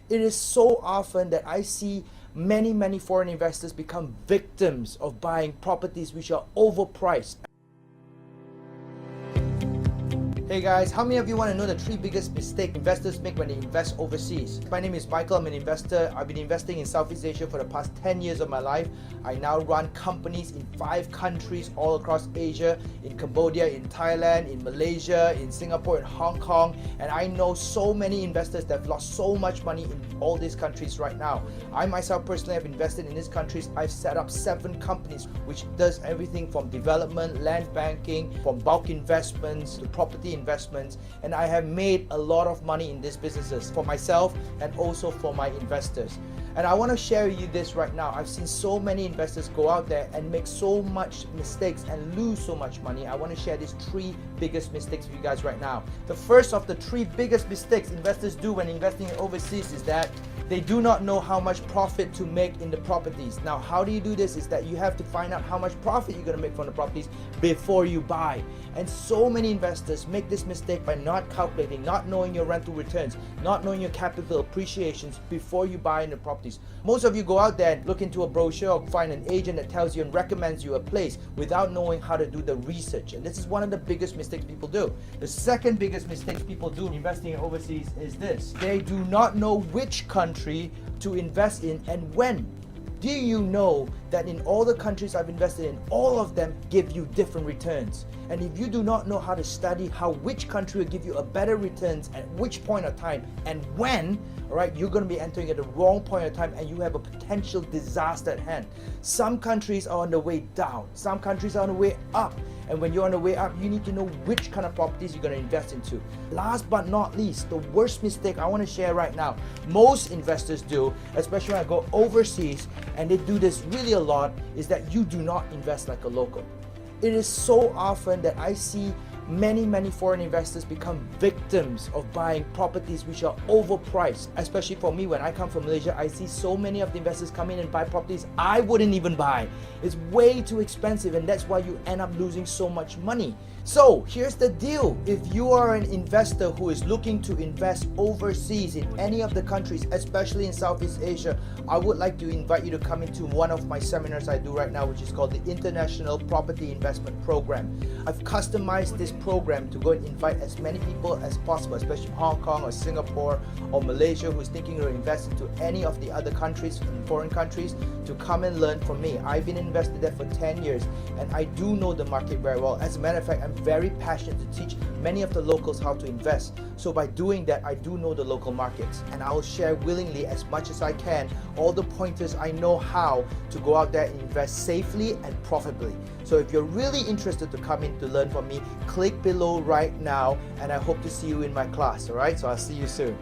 It is so often that I see many foreign investors become victims of buying properties which are overpriced. Hey guys, how many of you want to know the 3 biggest mistakes investors make when they invest overseas? My name is Michael, I'm an investor. I've been investing in Southeast Asia for the past 10 years of my life. I now run companies in 5 countries all across Asia, in Cambodia, in Thailand, in Malaysia, in Singapore, in Hong Kong. And I know so many investors that have lost so much money in all these countries right now. I myself personally have invested in these countries. I've set up 7 companies which does everything from development, land banking, from bulk investments to property investments, and I have made a lot of money in these businesses for myself and also for my investors. And I want to share with you this right now. I've seen so many investors go out there and make so much mistakes and lose so much money. I want to share these 3 biggest mistakes with you guys right now. The first of the 3 biggest mistakes investors do when investing overseas is that they do not know how much profit to make in the properties. Now, how do you do this? Is that you have to find out how much profit you're going to make from the properties before you buy. And so many investors make this mistake by not calculating, not knowing your rental returns, not knowing your capital appreciations before you buy in the properties. Most of you go out there and look into a brochure or find an agent that tells you and recommends you a place without knowing how to do the research. And this is one of the biggest mistakes people do. The second biggest mistake people do investing in overseas is this. They do not know which country to invest in and when. Do you know that in all the countries I've invested in, all of them give you different returns? And if you do not know how to study how which country will give you a better returns at which point of time and when, all right, you're going to be entering at the wrong point of time and you have a potential disaster at hand. Some countries are on the way down. Some countries are on the way up. And when you're on the way up, you need to know which kind of properties you're going to invest into. Last but not least, the worst mistake I want to share right now, most investors do, especially when I go overseas, and they do this really a lot, is that you do not invest like a local. It is so often that I see many foreign investors become victims of buying properties which are overpriced. Especially for me, when I come from Malaysia, I see so many of the investors come in and buy properties I wouldn't even buy. It's way too expensive, and that's why you end up losing so much money. So here's the deal. If you are an investor who is looking to invest overseas in any of the countries, especially in Southeast Asia, I would like to invite you to come into one of my seminars I do right now, which is called the International Property Investment Program. I've customized this program to go and invite as many people as possible, especially Hong Kong or Singapore or Malaysia, who's thinking to invest into any of the other countries, foreign countries, to come and learn from me. I've been invested there for 10 years and I do know the market very well. As a matter of fact, I'm very passionate to teach many of the locals how to invest. So by doing that, I do know the local markets, and I will share willingly as much as I can all the pointers I know how to go out there and invest safely and profitably. So if you're really interested to come in to learn from me, click below right now, and I hope to see you in my class. All right, so I'll see you soon.